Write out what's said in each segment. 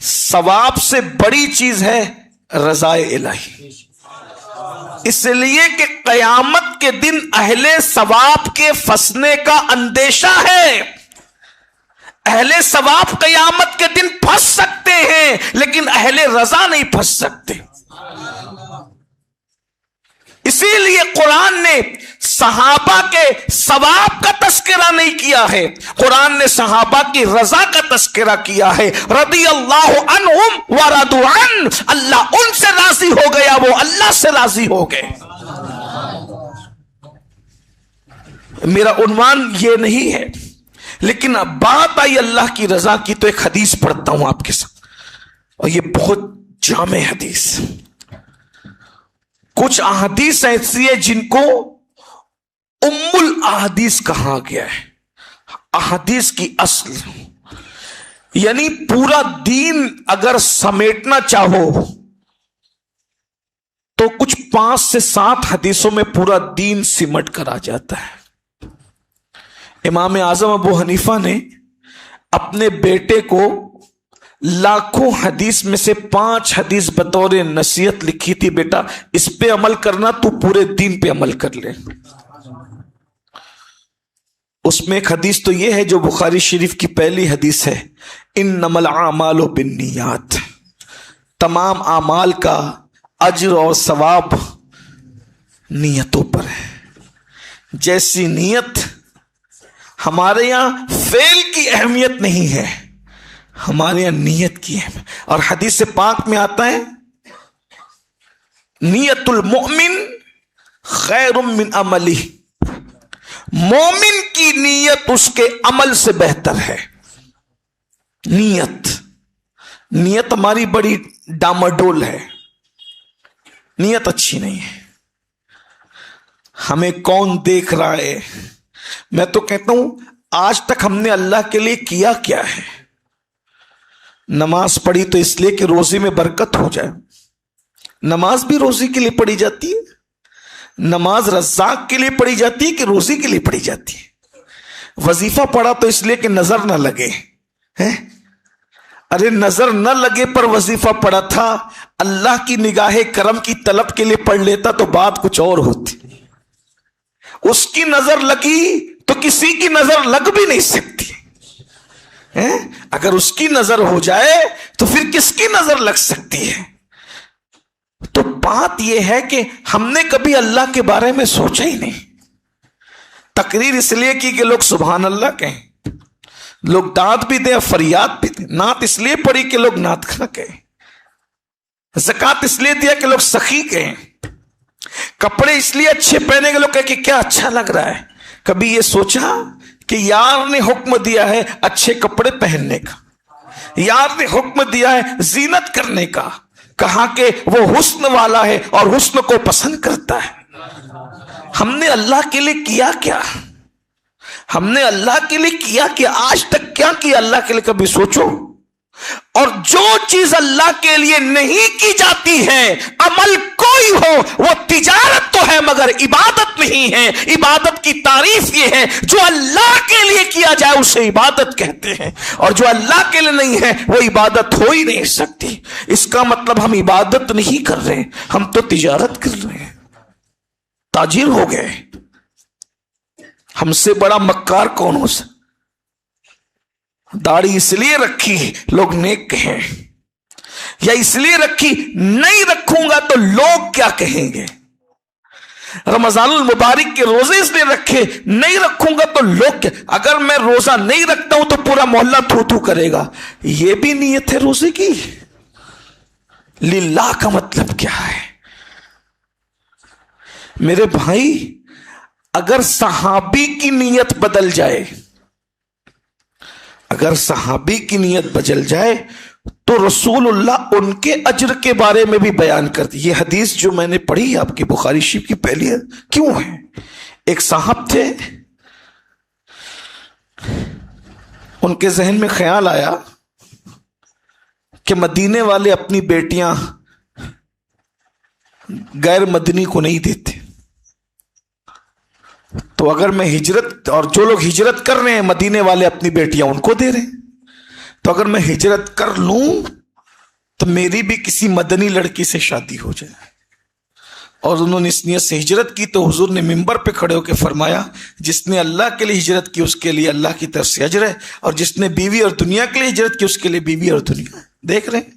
ثواب سے بڑی چیز ہے رضا الہی، اس لیے کہ قیامت کے دن اہل ثواب کے پھنسنے کا اندیشہ ہے۔ اہل ثواب قیامت کے دن پھنس سکتے ہیں لیکن اہل رضا نہیں پھنس سکتے۔ اسی لیے قرآن نے صحابہ کے ثواب کا تذکرہ نہیں کیا ہے، قرآن نے صحابہ کی رضا کا تذکرہ کیا ہے۔ رضی اللہ عنہم ورضوا عنہ، اللہ ان سے راضی ہو گیا، وہ اللہ سے راضی ہو گئے۔ میرا عنوان یہ نہیں ہے، لیکن اب بات آئی اللہ کی رضا کی تو ایک حدیث پڑھتا ہوں آپ کے ساتھ، اور یہ بہت جامع حدیث۔ کچھ احادیث ایسی ہے جن کو ام الاحادیث کہا گیا ہے، احادیث کی اصل، یعنی پورا دین اگر سمیٹنا چاہو تو کچھ 5 سے 7 حدیثوں میں پورا دین سمٹ کر آ جاتا ہے۔ امام اعظم ابو حنیفہ نے اپنے بیٹے کو لاکھوں حدیث میں سے 5 حدیث بطور نصیحت لکھی تھی، بیٹا اس پہ عمل کرنا، تو پورے دین پہ عمل کر لے۔ اس میں ایک حدیث تو یہ ہے جو بخاری شریف کی پہلی حدیث ہے، انما الاعمال بالنیات، تمام اعمال کا اجر اور ثواب نیتوں پر ہے۔ جیسی نیت، ہمارے یہاں فعل کی اہمیت نہیں ہے، ہمارے یہاں نیت کی ہے۔ اور حدیث پاک میں آتا ہے نیت المؤمن خیر من عملہ، مومن کی نیت اس کے عمل سے بہتر ہے۔ نیت ہماری بڑی ڈاماڈول ہے، نیت اچھی نہیں ہے۔ ہمیں کون دیکھ رہا ہے؟ میں تو کہتا ہوں آج تک ہم نے اللہ کے لیے کیا کیا ہے؟ نماز پڑھی تو اس لیے کہ روزی میں برکت ہو جائے، نماز بھی روزی کے لیے پڑھی جاتی ہے، نماز رزاق کے لیے پڑھی جاتی ہے کہ روزی کے لیے پڑھی جاتی ہے؟ وظیفہ پڑھا تو اس لیے کہ نظر نہ لگے، ارے نظر نہ لگے پر وظیفہ پڑھا تھا، اللہ کی نگاہ کرم کی طلب کے لیے پڑھ لیتا تو بات کچھ اور ہوتی۔ اس کی نظر لگی تو کسی کی نظر لگ بھی نہیں سکتی، اگر اس کی نظر ہو جائے تو پھر کس کی نظر لگ سکتی ہے؟ تو بات یہ ہے کہ ہم نے کبھی اللہ کے بارے میں سوچا ہی نہیں۔ تقریر اس لیے کی کہ لوگ سبحان اللہ کہیں، لوگ داد بھی دیں فریاد بھی دیں، نعت اس لیے پڑھی کہ لوگ نعت خواں کہیں، زکوٰۃ اس لیے دیا کہ لوگ سخی کہیں، کپڑے اس لیے اچھے پہنے کے لوگ کہیں کہ کیا اچھا لگ رہا ہے۔ کبھی یہ سوچا کہ یار نے حکم دیا ہے اچھے کپڑے پہننے کا، یار نے حکم دیا ہے زینت کرنے کا، کہا کہ وہ حسن والا ہے اور حسن کو پسند کرتا ہے۔ ہم نے اللہ کے لیے کیا کیا؟ ہم نے اللہ کے لیے کیا کہ آج تک کیا کیا اللہ کے لیے؟ کبھی سوچو۔ اور جو چیز اللہ کے لیے نہیں کی جاتی ہے، عمل کوئی ہو، وہ تجارت تو ہے مگر عبادت نہیں ہے۔ عبادت کی تعریف یہ ہے جو اللہ کے لیے کیا جائے اسے عبادت کہتے ہیں، اور جو اللہ کے لیے نہیں ہے وہ عبادت ہو ہی نہیں سکتی۔ اس کا مطلب ہم عبادت نہیں کر رہے، ہم تو تجارت کر رہے ہیں، تاجر ہو گئے۔ ہم سے بڑا مکار کون ہو سکتا؟ داڑھی اس لیے رکھی لوگ نیک کہیں، یا اس لیے رکھی نہیں رکھوں گا تو لوگ کیا کہیں گے؟ رمضان المبارک کے روزے اس لیے رکھے، نہیں رکھوں گا تو لوگ کیا؟ اگر میں روزہ نہیں رکھتا ہوں تو پورا محلہ تھو تھو کرے گا، یہ بھی نیت ہے روزے کی؟ للہ کا مطلب کیا ہے؟ میرے بھائی، اگر صحابی کی نیت بدل جائے، اگر صحابی کی نیت بدل جائے تو رسول اللہ ان کے اجر کے بارے میں بھی بیان کرتی۔ یہ حدیث جو میں نے پڑھی آپ کی بخاری شریف کی پہلی ہے، کیوں ہے؟ ایک صاحب تھے، ان کے ذہن میں خیال آیا کہ مدینے والے اپنی بیٹیاں غیر مدنی کو نہیں دیتے، تو اگر میں ہجرت، اور جو لوگ ہجرت کر رہے ہیں مدینے والے اپنی بیٹیاں ان کو دے رہے ہیں، تو اگر میں ہجرت کر لوں تو میری بھی کسی مدنی لڑکی سے شادی ہو جائے. اور انہوں نے اس نیت سے ہجرت کی تو حضور نے ممبر پہ کھڑے ہو کے فرمایا جس نے اللہ کے لیے ہجرت کی اس کے لیے اللہ کی طرف سے اجر ہے, اور جس نے بیوی اور دنیا کے لیے ہجرت کی اس کے لیے بیوی اور دنیا. دیکھ رہے ہیں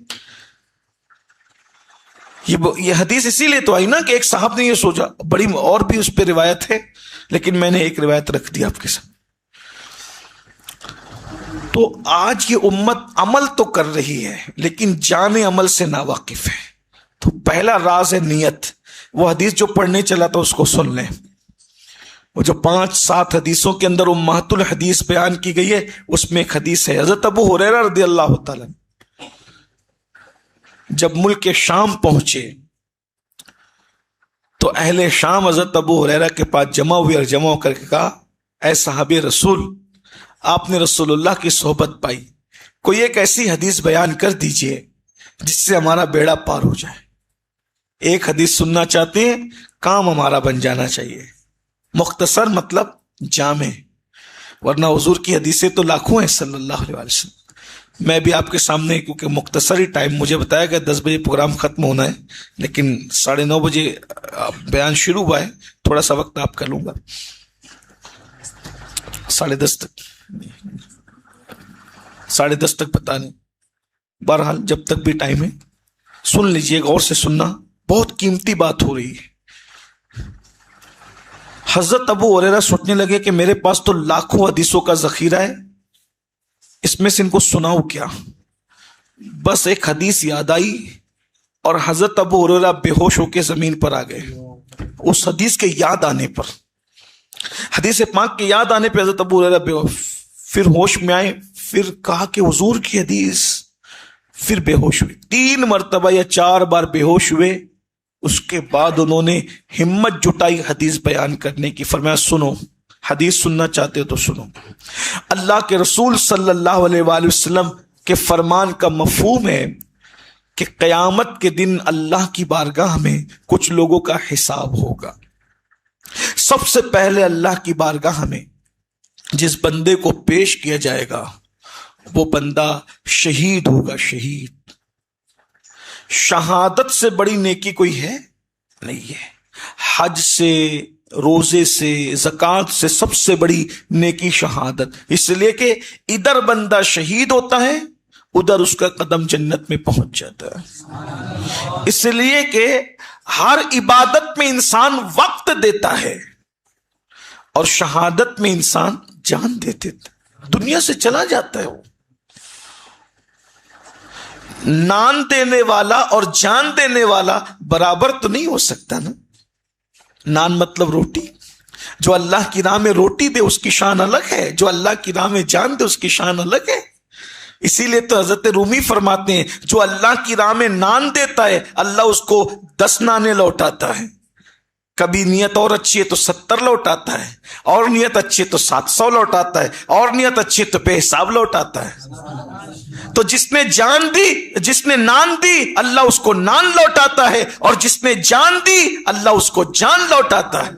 یہ حدیث اسی لیے تو آئی نا کہ ایک صاحب نے یہ سوچا, بڑی اور بھی اس پہ روایت ہے لیکن میں نے ایک روایت رکھ دی آپ کے سامنے. تو آج یہ امت عمل تو کر رہی ہے لیکن جان عمل سے ناواقف ہے. تو پہلا راز ہے نیت. وہ حدیث جو پڑھنے چلا تھا اس کو سن لیں. وہ جو 5-7 حدیثوں کے اندر امہات الحدیث بیان کی گئی ہے اس میں ایک حدیث ہے حضرت ابو ہریرہ رضی اللہ تعالیٰ جب ملک شام پہنچے تو اہل شام حضرت ابو ہریرہ کے پاس جمع ہوئے اور جمع ہو کر کے کہا اے صحابی رسول, آپ نے رسول اللہ کی صحبت پائی, کوئی ایک ایسی حدیث بیان کر دیجئے جس سے ہمارا بیڑا پار ہو جائے. ایک حدیث سننا چاہتے ہیں, کام ہمارا بن جانا چاہیے. مختصر مطلب جامع, ورنہ حضور کی حدیثیں تو لاکھوں ہیں صلی اللہ علیہ وسلم. میں بھی آپ کے سامنے کیونکہ مختصر ہی ٹائم مجھے بتایا گیا 10 بجے پروگرام ختم ہونا ہے لیکن 9:30 بجے بیان شروع ہوا ہے, تھوڑا سا وقت آپ کا لوں گا 10:30 تک 10:30 تک پتہ نہیں. بہرحال جب تک بھی ٹائم ہے سن لیجئے, غور سے سننا, بہت قیمتی بات ہو رہی ہے. حضرت ابو ہریرہ سوچنے لگے کہ میرے پاس تو لاکھوں حدیثوں کا ذخیرہ ہے, اس میں سے ان کو سناؤں کیا. بس ایک حدیث یاد آئی اور حضرت ابو ہریرہ بے ہوش ہو کے زمین پر آ گئے. اس حدیث کے یاد آنے پر, حدیث پاک کے یاد آنے پہ حضرت ابو ہریرہ پھر ہوش میں آئے, پھر کہا کہ حضور کی حدیث, پھر بے ہوش ہوئے. 3 مرتبہ یا 4 بار بے ہوش ہوئے. اس کے بعد انہوں نے ہمت جٹائی حدیث بیان کرنے کی. فرمایا سنو, حدیث سننا چاہتے ہو تو سنو. اللہ کے رسول صلی اللہ علیہ وآلہ وسلم کے فرمان کا مفہوم ہے کہ قیامت کے دن اللہ کی بارگاہ میں کچھ لوگوں کا حساب ہوگا. سب سے پہلے اللہ کی بارگاہ میں جس بندے کو پیش کیا جائے گا وہ بندہ شہید ہوگا. شہید, شہادت سے بڑی نیکی کوئی ہے نہیں ہے. حج سے, روزے سے, زکوٰۃ سے سب سے بڑی نیکی شہادت. اس لیے کہ ادھر بندہ شہید ہوتا ہے, ادھر اس کا قدم جنت میں پہنچ جاتا ہے. اس لیے کہ ہر عبادت میں انسان وقت دیتا ہے اور شہادت میں انسان جان دیتے, دنیا سے چلا جاتا ہے. وہ نان دینے والا اور جان دینے والا برابر تو نہیں ہو سکتا نا. نان مطلب روٹی, جو اللہ کی راہ میں روٹی دے اس کی شان الگ ہے, جو اللہ کی راہ میں جان دے اس کی شان الگ ہے. اسی لیے تو حضرت رومی فرماتے ہیں جو اللہ کی راہ میں نان دیتا ہے اللہ اس کو 10 نانے لوٹاتا ہے. کبھی نیت اور اچھی ہے تو 70 لوٹاتا ہے, اور نیت اچھی ہے تو 700 لوٹاتا ہے, اور نیت اچھی ہے تو بے حساب لوٹاتا ہے. تو جس نے جان دی, جس نے نان دی اللہ اس کو نان لوٹاتا ہے, اور جس نے جان دی اللہ اس کو جان لوٹاتا ہے.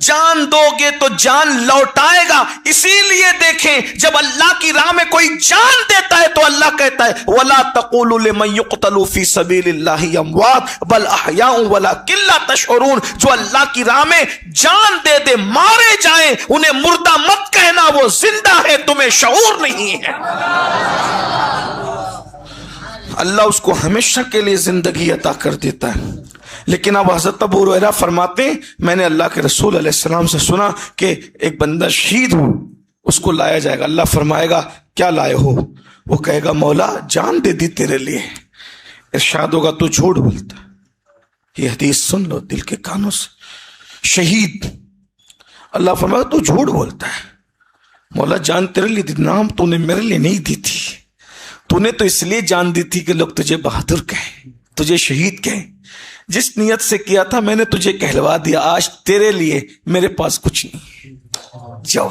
جان دو گے تو جان لوٹائے گا. اسی لیے دیکھیں جب اللہ کی راہ میں کوئی جان دیتا ہے تو اللہ کہتا ہے وَلَا تَقُولُوا لِمَنْ يُقْتَلُ فِي سَبِيلِ اللَّهِ أَمْوَاتٌ بَلْ أَحْيَاءٌ وَلَكِنْ لَا تَشْعُرُونَ. جو اللہ کی راہ میں جان دے دے, مارے جائیں, انہیں مردہ مت کہنا, وہ زندہ ہے, تمہیں شعور نہیں ہے. اللہ اس کو ہمیشہ کے لیے زندگی عطا کر دیتا ہے. لیکن اب حضرت ابو ہریرہ فرماتے ہیں میں نے اللہ کے رسول علیہ السلام سے سنا کہ ایک بندہ شہید ہو, اس کو لایا جائے گا. اللہ فرمائے گا کیا لائے ہو؟ وہ کہے گا مولا جان دے دی تیرے لیے. ارشاد ہوگا تو جھوٹ بولتا. یہ حدیث سن لو دل کے کانوں سے. شہید, اللہ فرمائے گا تو جھوٹ بولتا ہے. مولا جان تیرے لیے دی, نام تو نے میرے لیے نہیں دی تھی, تو نے تو اس لیے جان دی تھی کہ لوگ تجھے بہادر کہیں, تجھے شہید کہیں. جس نیت سے کیا تھا میں نے تجھے کہلوا دیا. آج تیرے لیے میرے پاس کچھ نہیں. جاؤ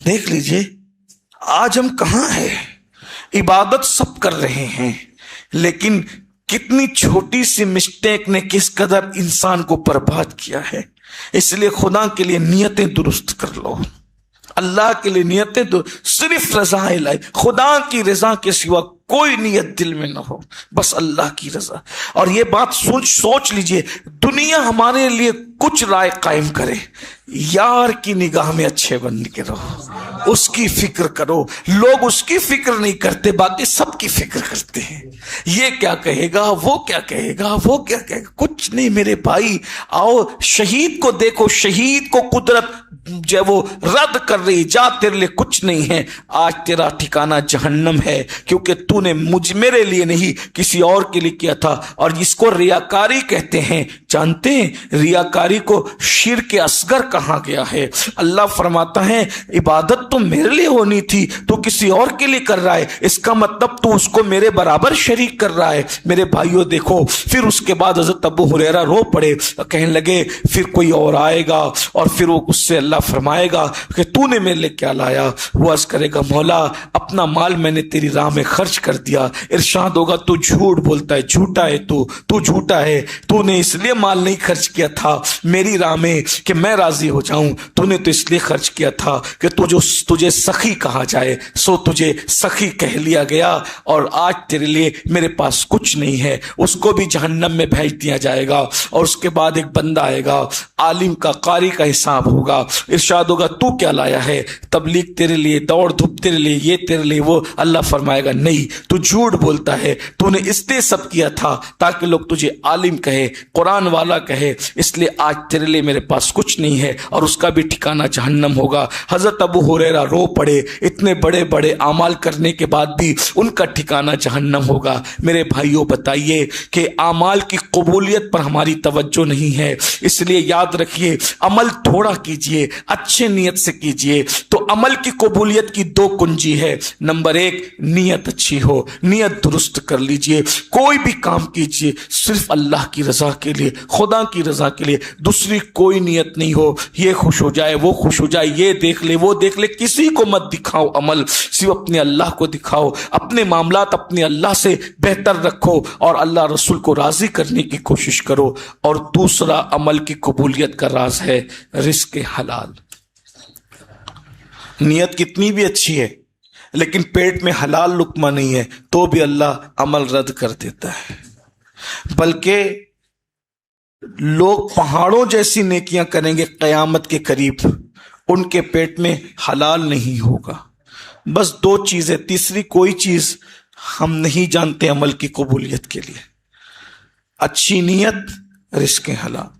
دیکھ لیجئے آج ہم کہاں ہیں. عبادت سب کر رہے ہیں لیکن کتنی چھوٹی سی مسٹیک نے کس قدر انسان کو برباد کیا ہے. اس لیے خدا کے لیے نیتیں درست کر لو. اللہ کے لیے نیتیں صرف رضا الہی, خدا کی رضا کے سوا کوئی نیت دل میں نہ ہو، بس اللہ کی رضا۔ اور یہ بات سوچ لیجئے، دنیا ہمارے لیے کچھ رائے قائم کرے، یار کی نگاہ میں اچھے بن کے رہو، اس کی فکر کرو۔ لوگ اس کی فکر نہیں کرتے، باقی سب کی فکر کرتے ہیں، یہ کیا کہے گا، وہ کیا کہے گا، وہ کیا کہے گا۔ کچھ نہیں میرے بھائی، آؤ شہید کو دیکھو، شہید کو قدرت جو وہ رد کر رہی، جا تیرے لیے کچھ نہیں ہے، آج تیرا ٹھکانہ جہنم ہے، کیونکہ تو نے میرے لیے نہیں کسی اور کے لیے کیا تھا۔ اور جس کو ریاکاری کہتے ہیں، جانتے ہیں ریاکاری کو شرک اصغر کہا گیا ہے۔ اللہ فرماتا ہے عبادت تو میرے لیے ہونی تھی، تو کسی اور کے لیے کر رہا ہے، اس کا مطلب تو اس کو میرے برابر شریک کر رہا ہے۔ میرے بھائیوں دیکھو، پھر اس کے بعد حضرت ابو ہریرہ رو پڑے، کہنے لگے پھر کوئی اور آئے گا اور پھر وہ اس سے اللہ فرمائے گا کہ تو نے میرے لیے کیا لایا؟ وہ عرض کرے گا مولا اپنا مال میں نے تیری راہ میں خرچ کر دیا۔ ارشاد ہوگا تو جھوٹ بولتا ہے، جھوٹا ہے تو جھوٹا ہے، تو نے اس لیے مال نہیں خرچ کیا تھا میری راہ میں کہ میں راضی ہو جاؤں، تو نے تو اس لیے خرچ کیا تھا کہ تجھے سخی کہا جائے، سو تجھے سخی کہہ لیا گیا، اور آج تیرے لیے میرے پاس کچھ نہیں ہے۔ اس کو بھی جہنم میں بھیج دیا جائے گا، اور اس کے بعد ایک بندہ آئے گا، عالم کا قاری کا حساب ہوگا۔ ارشاد ہوگا تو کیا لایا ہے؟ تبلیغ تیرے لیے، دوڑ دھوپ تیرے لیے، یہ تیرے لیے وہ۔ اللہ فرمائے گا نہیں، تو جھوٹ بولتا ہے، تو نے اس لیے سب کیا تھا تاکہ لوگ تجھے عالم کہے، قرآن والا کہے، اس لیے آج تیرے لیے میرے پاس کچھ نہیں ہے، اور اس کا بھی ٹھکانہ جہنم ہوگا۔ حضرت ابو ہریرہ رو پڑے، اتنے بڑے بڑے اعمال کرنے کے بعد بھی ان کا ٹھکانہ جہنم ہوگا۔ میرے بھائیوں بتائیے کہ اعمال کی قبولیت پر ہماری توجہ نہیں ہے، اس لیے یاد رکھیے عمل تھوڑا کیجئے، اچھے نیت سے کیجئے، تو عمل کی قبولیت کی دو کنجی ہے۔ نمبر ایک، نیت اچھی ہو، نیت درست کر لیجئے، کوئی بھی کام کیجئے صرف اللہ کی رضا کے لیے، خدا کی رضا کے لیے، دوسری کوئی نیت نہیں ہو، یہ خوش ہو جائے، وہ خوش ہو جائے، یہ دیکھ لے، وہ دیکھ لے، کسی کو مت دکھاؤ عمل، صرف اپنے اللہ کو دکھاؤ، اپنے معاملات اپنے اللہ سے بہتر رکھو، اور اللہ رسول کو راضی کرنے کی کوشش کرو۔ اور دوسرا عمل کی قبولیت کا راز ہے رزق حلال۔ نیت کتنی بھی اچھی ہے لیکن پیٹ میں حلال لقمہ نہیں ہے تو بھی اللہ عمل رد کر دیتا ہے۔ بلکہ لوگ پہاڑوں جیسی نیکیاں کریں گے قیامت کے قریب، ان کے پیٹ میں حلال نہیں ہوگا۔ بس دو چیزیں، تیسری کوئی چیز ہم نہیں جانتے عمل کی قبولیت کے لیے۔ اچھی نیت، رزق حلال،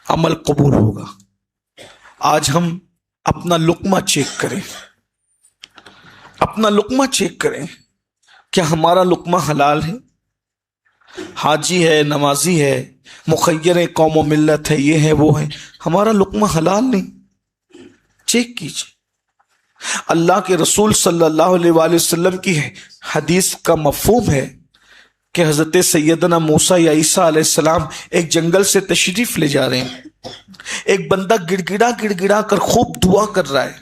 عمل قبول ہوگا۔ آج ہم اپنا لقمہ چیک کریں، اپنا لقمہ چیک کریں، کیا ہمارا لقمہ حلال ہے؟ حاجی ہے، نمازی ہے، مخیر قوم و ملت ہے، یہ ہے وہ ہے، ہمارا لقمہ حلال نہیں، چیک کیجیے۔ اللہ کے رسول صلی اللہ علیہ وآلہ وسلم کی حدیث کا مفہوم ہے کہ حضرت سیدنا موسیٰ یا عیسیٰ علیہ السلام ایک جنگل سے تشریف لے جا رہے ہیں، ایک بندہ گڑ گڑا کر خوب دعا کر رہا ہے۔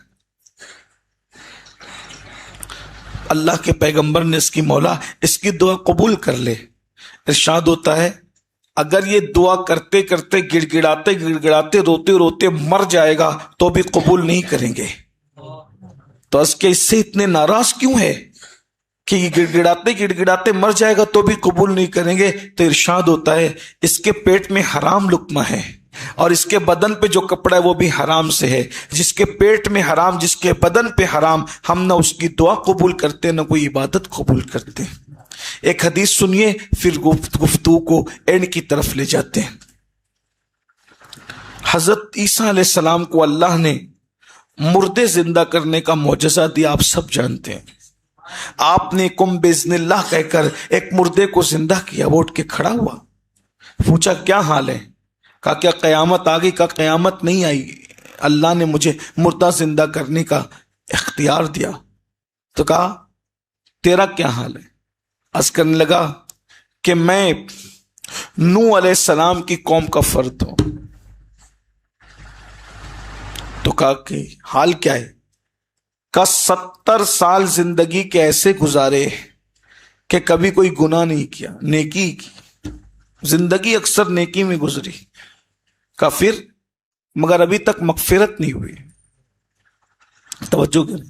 اللہ کے پیغمبر نے اس کی مولا اس کی دعا قبول کر لے۔ ارشاد ہوتا ہے اگر یہ دعا کرتے کرتے گڑ گڑاتے روتے روتے مر جائے گا تو بھی قبول نہیں کریں گے۔ تو اس کے اس سے اتنے ناراض کیوں ہے کہ یہ گڑ گڑاتے مر جائے گا تو بھی قبول نہیں کریں گے؟ تو ارشاد ہوتا ہے اس کے پیٹ میں حرام لقمہ ہے، اور اس کے بدن پہ جو کپڑا ہے وہ بھی حرام سے ہے۔ جس کے پیٹ میں حرام، جس کے بدن پہ حرام، ہم نہ اس کی دعا قبول کرتے نہ کوئی عبادت قبول کرتے۔ ایک حدیث سنیے پھر گفتگو کو اینڈ کی طرف لے جاتے ہیں۔ حضرت عیسیٰ علیہ السلام کو اللہ نے مردے زندہ کرنے کا معجزہ دیا، آپ سب جانتے ہیں۔ آپ نے کم باذن اللہ کہہ کر ایک مردے کو زندہ کیا، وہ اٹھ کے کھڑا ہوا، پوچھا کیا حال ہے؟ کہا کیا قیامت آ گئی؟ کہا قیامت نہیں آئی، اللہ نے مجھے مردہ زندہ کرنے کا اختیار دیا۔ تو کہا تیرا کیا حال ہے؟ عرض کرنے لگا کہ میں نوح علیہ السلام کی قوم کا فرد ہوں۔ تو کہا کہ حال کیا ہے؟ کہا 70 سال زندگی کے ایسے گزارے کہ کبھی کوئی گناہ نہیں کیا، نیکی کی، زندگی اکثر نیکی میں گزری۔ کہا پھر؟ مگر ابھی تک مغفرت نہیں ہوئی۔ توجہ کریں،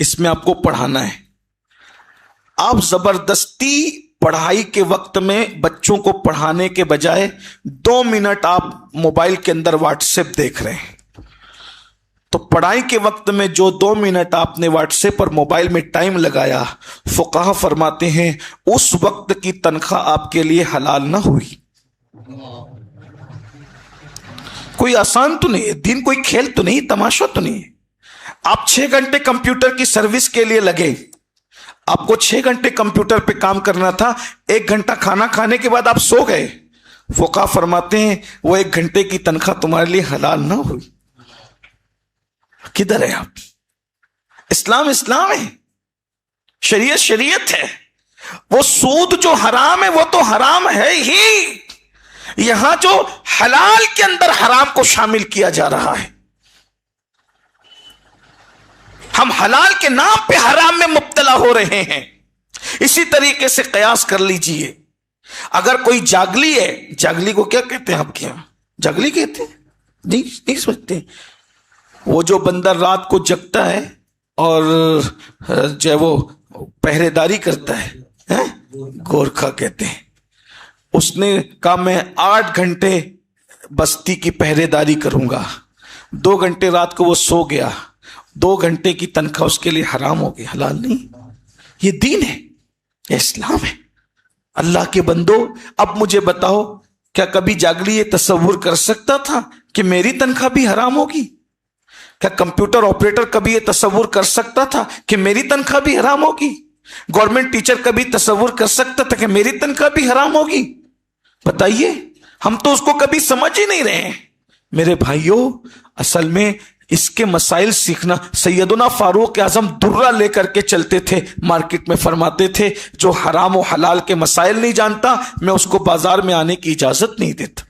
اس میں آپ کو پڑھانا ہے. آپ زبردستی پڑھائی کے وقت میں بچوں کو پڑھانے کے بجائے 2 منٹ آپ موبائل کے اندر واٹس ایپ دیکھ رہے ہیں، تو پڑھائی کے وقت میں جو 2 منٹ آپ نے واٹس ایپ اور موبائل میں ٹائم لگایا، فقہا فرماتے ہیں اس وقت کی تنخواہ آپ کے لیے حلال نہ ہوئی. کوئی آسان تو نہیں ہے دین، کوئی کھیل تو نہیں، تماشا تو نہیں ہے. آپ 6 گھنٹے کمپیوٹر کی سروس کے لیے لگے، آپ کو 6 گھنٹے کمپیوٹر پہ کام کرنا تھا، 1 گھنٹہ کھانا کھانے کے بعد آپ سو گئے، فقہا فرماتے ہیں وہ 1 گھنٹے کی تنخواہ تمہارے لیے حلال نہ ہوئی. کدھر ہے آپ؟ اسلام اسلام ہے، شریعت شریعت ہے. وہ سود جو حرام ہے وہ تو حرام ہے ہی، یہاں جو حلال کے اندر حرام کو شامل کیا جا رہا ہے. ہم حلال کے نام پہ حرام میں مبتلا ہو رہے ہیں. اسی طریقے سے قیاس کر لیجئے، اگر کوئی جاگلی ہے، جاگلی کو کیا کہتے ہیں آپ کے یہاں؟ جاگلی کہتے ہیں؟ نہیں سمجھتے. وہ جو بندہ رات کو جگتا ہے اور جو وہ پہرے داری کرتا ہے، گورکھا کہتے ہیں. اس نے کہا میں 8 گھنٹے بستی کی پہرے داری کروں گا، 2 گھنٹے رات کو وہ سو گیا، 2 گھنٹے کی تنخواہ اس کے لیے حرام ہو گئی، حلال نہیں. یہ دین ہے، یہ اسلام ہے. اللہ کے بندو اب مجھے بتاؤ، کیا کبھی جاگلی یہ تصور کر سکتا تھا کہ میری تنخواہ بھی حرام ہوگی؟ کیا کمپیوٹر آپریٹر کبھی یہ تصور کر سکتا تھا کہ میری تنخواہ بھی حرام ہوگی؟ گورنمنٹ ٹیچر کبھی تصور کر سکتا تھا کہ میری تنخواہ بھی حرام ہوگی؟ بتائیے، ہم تو اس کو کبھی سمجھ ہی نہیں رہے ہیں. میرے بھائیوں، اصل میں اس کے مسائل سیکھنا، سیدنا فاروق اعظم درہ لے کر کے چلتے تھے مارکیٹ میں، فرماتے تھے جو حرام و حلال کے مسائل نہیں جانتا میں اس کو بازار میں آنے کی اجازت نہیں دیتا.